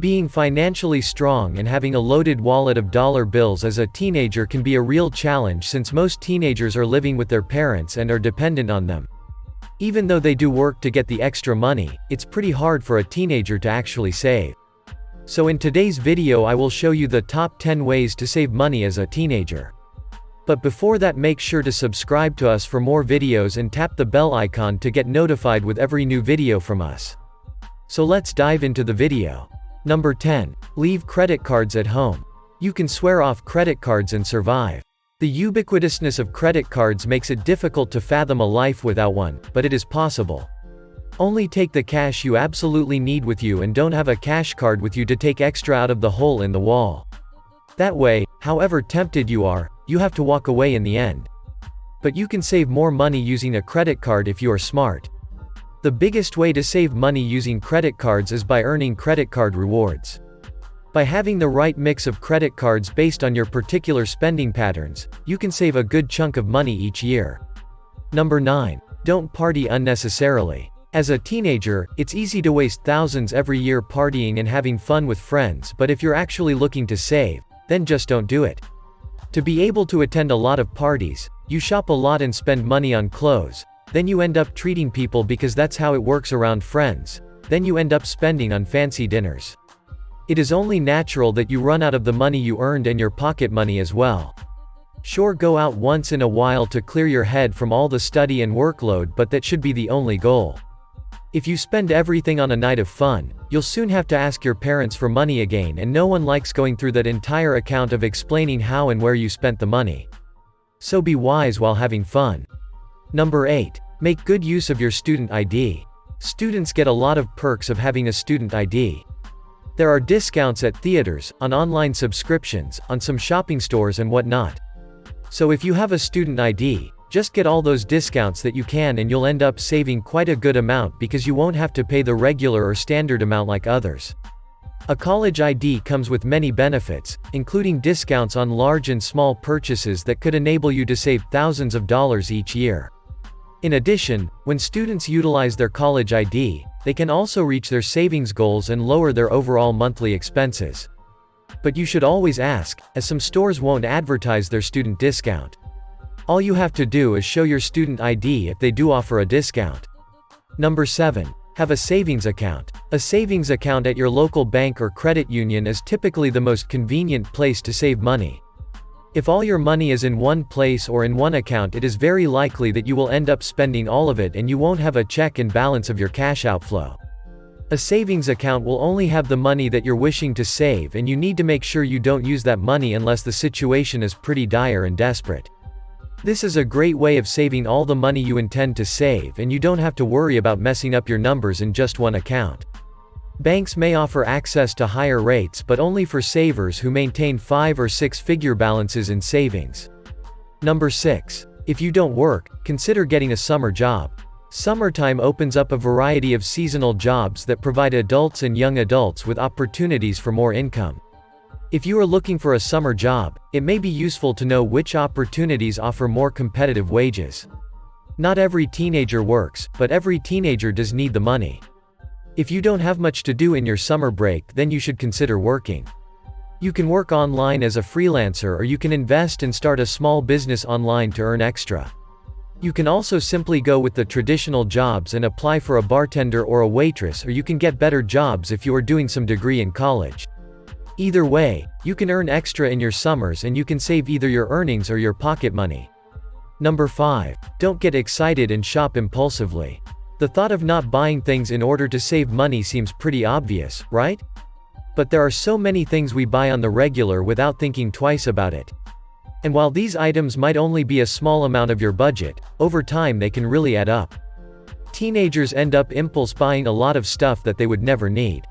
Being financially strong and having a loaded wallet of dollar bills as a teenager can be a real challenge since most teenagers are living with their parents and are dependent on them. Even though they do work to get the extra money, it's pretty hard for a teenager to actually save. So in today's video I will show you the top 10 ways to save money as a teenager. But before that, make sure to subscribe to us for more videos and tap the bell icon to get notified with every new video from us. So let's dive into the video. Number 10. Leave credit cards at home. You can swear off credit cards and survive. The ubiquitousness of credit cards makes it difficult to fathom a life without one, but it is possible. Only take the cash you absolutely need with you and don't have a cash card with you to take extra out of the hole in the wall. That way, however tempted you are, you have to walk away in the end. But you can save more money using a credit card if you are smart. The biggest way to save money using credit cards is by earning credit card rewards. By having the right mix of credit cards based on your particular spending patterns, you can save a good chunk of money each year. Number 9. Don't party unnecessarily. As a teenager, it's easy to waste thousands every year partying and having fun with friends, but if you're actually looking to save, then just don't do it. To be able to attend a lot of parties, you shop a lot and spend money on clothes, then you end up treating people because that's how it works around friends, then you end up spending on fancy dinners. It is only natural that you run out of the money you earned and your pocket money as well. Sure, go out once in a while to clear your head from all the study and workload, but that should be the only goal. If you spend everything on a night of fun, you'll soon have to ask your parents for money again, and no one likes going through that entire account of explaining how and where you spent the money. So be wise while having fun. Number 8. Make good use of your student ID. Students get a lot of perks of having a student ID. There are discounts at theaters, on online subscriptions, on some shopping stores and whatnot. So if you have a student ID, just get all those discounts that you can and you'll end up saving quite a good amount because you won't have to pay the regular or standard amount like others. A college ID comes with many benefits, including discounts on large and small purchases that could enable you to save thousands of dollars each year. In addition, when students utilize their college ID, they can also reach their savings goals and lower their overall monthly expenses. But you should always ask, as some stores won't advertise their student discount. All you have to do is show your student ID if they do offer a discount. Number 7. Have a savings account. A savings account at your local bank or credit union is typically the most convenient place to save money. If all your money is in one place or in one account, it is very likely that you will end up spending all of it and you won't have a check and balance of your cash outflow. A savings account will only have the money that you're wishing to save, and you need to make sure you don't use that money unless the situation is pretty dire and desperate. This is a great way of saving all the money you intend to save, and you don't have to worry about messing up your numbers in just one account. Banks may offer access to higher rates, but only for savers who maintain 5 or 6 figure balances in savings. Number 6. If you don't work, consider getting a summer job. Summertime opens up a variety of seasonal jobs that provide adults and young adults with opportunities for more income. If you are looking for a summer job, it may be useful to know which opportunities offer more competitive wages. Not every teenager works, but every teenager does need the money. If you don't have much to do in your summer break, then you should consider working. You can work online as a freelancer, or you can invest and start a small business online to earn extra. You can also simply go with the traditional jobs and apply for a bartender or a waitress, or you can get better jobs if you are doing some degree in college. Either way, you can earn extra in your summers and you can save either your earnings or your pocket money. Number 5. Don't get excited and shop impulsively. The thought of not buying things in order to save money seems pretty obvious, right? But there are so many things we buy on the regular without thinking twice about it. And while these items might only be a small amount of your budget, over time they can really add up. Teenagers end up impulse buying a lot of stuff that they would never need.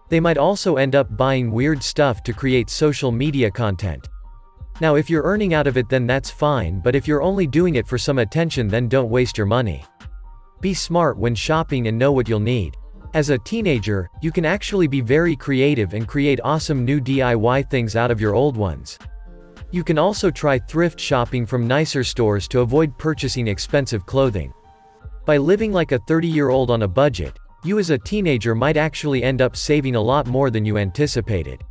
They might also end up buying weird stuff to create social media content. Now, if you're earning out of it, then that's fine, but if you're only doing it for some attention, then don't waste your money. Be smart when shopping and know what you'll need. As a teenager, you can actually be very creative and create awesome new DIY things out of your old ones. You can also try thrift shopping from nicer stores to avoid purchasing expensive clothing. By living like a 30-year-old on a budget, you as a teenager might actually end up saving a lot more than you anticipated.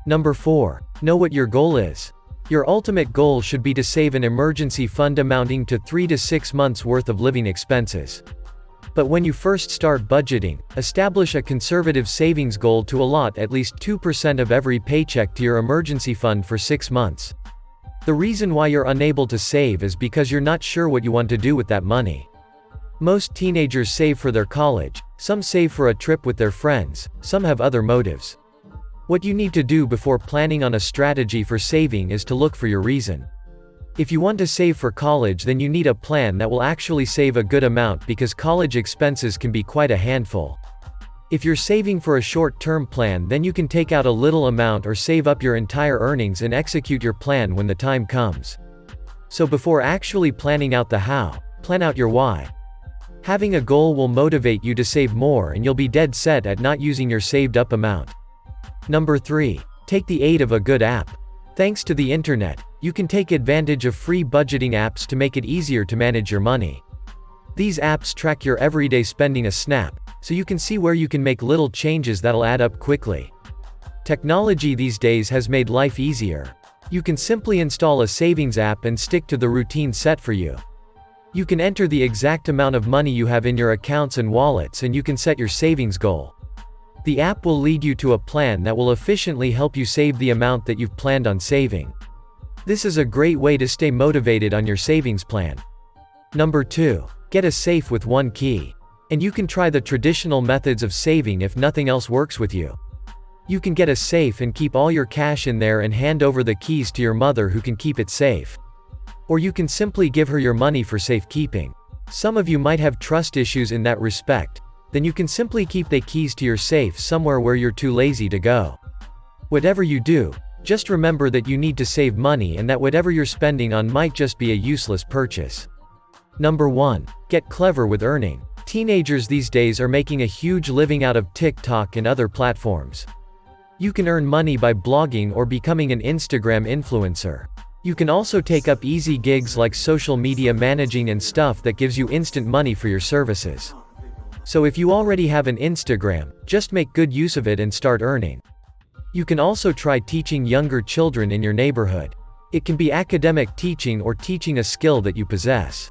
Number 4. Know what your goal is. Your ultimate goal should be to save an emergency fund amounting to 3 to 6 months worth of living expenses. But when you first start budgeting, establish a conservative savings goal to allot at least 2% of every paycheck to your emergency fund for 6 months. The reason why you're unable to save is because you're not sure what you want to do with that money. Most teenagers save for their college, some save for a trip with their friends, some have other motives. What you need to do before planning on a strategy for saving is to look for your reason. If you want to save for college, then you need a plan that will actually save a good amount, because college expenses can be quite a handful. If you're saving for a short-term plan, then you can take out a little amount or save up your entire earnings and execute your plan when the time comes. So before actually planning out the how, plan out your why. Having a goal will motivate you to save more, and you'll be dead set at not using your saved up amount. Number 3. Take the aid of a good app. Thanks to the internet, you can take advantage of free budgeting apps to make it easier to manage your money. These apps track your everyday spending a snap, so you can see where you can make little changes that'll add up quickly. Technology these days has made life easier. You can simply install a savings app and stick to the routine set for you. You can enter the exact amount of money you have in your accounts and wallets, and you can set your savings goal. The app will lead you to a plan that will efficiently help you save the amount that you've planned on saving. This is a great way to stay motivated on your savings plan. Number 2. Get a safe with one key. And you can try the traditional methods of saving if nothing else works with you. You can get a safe and keep all your cash in there and hand over the keys to your mother, who can keep it safe. Or you can simply give her your money for safekeeping. Some of you might have trust issues in that respect. Then you can simply keep the keys to your safe somewhere where you're too lazy to go. Whatever you do, just remember that you need to save money, and that whatever you're spending on might just be a useless purchase. Number 1. Get clever with earning. Teenagers these days are making a huge living out of TikTok and other platforms. You can earn money by blogging or becoming an Instagram influencer. You can also take up easy gigs like social media managing and stuff that gives you instant money for your services. So if you already have an Instagram, just make good use of it and start earning. You can also try teaching younger children in your neighborhood. It can be academic teaching or teaching a skill that you possess.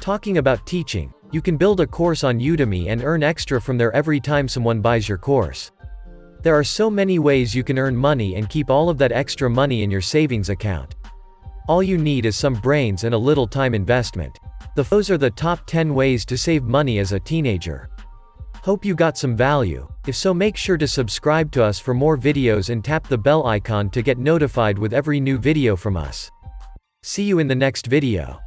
Talking about teaching, you can build a course on Udemy and earn extra from there every time someone buys your course. There are so many ways you can earn money and keep all of that extra money in your savings account. All you need is some brains and a little time investment. Those are the top 10 ways to save money as a teenager. Hope you got some value. If so, make sure to subscribe to us for more videos and tap the bell icon to get notified with every new video from us. See you in the next video.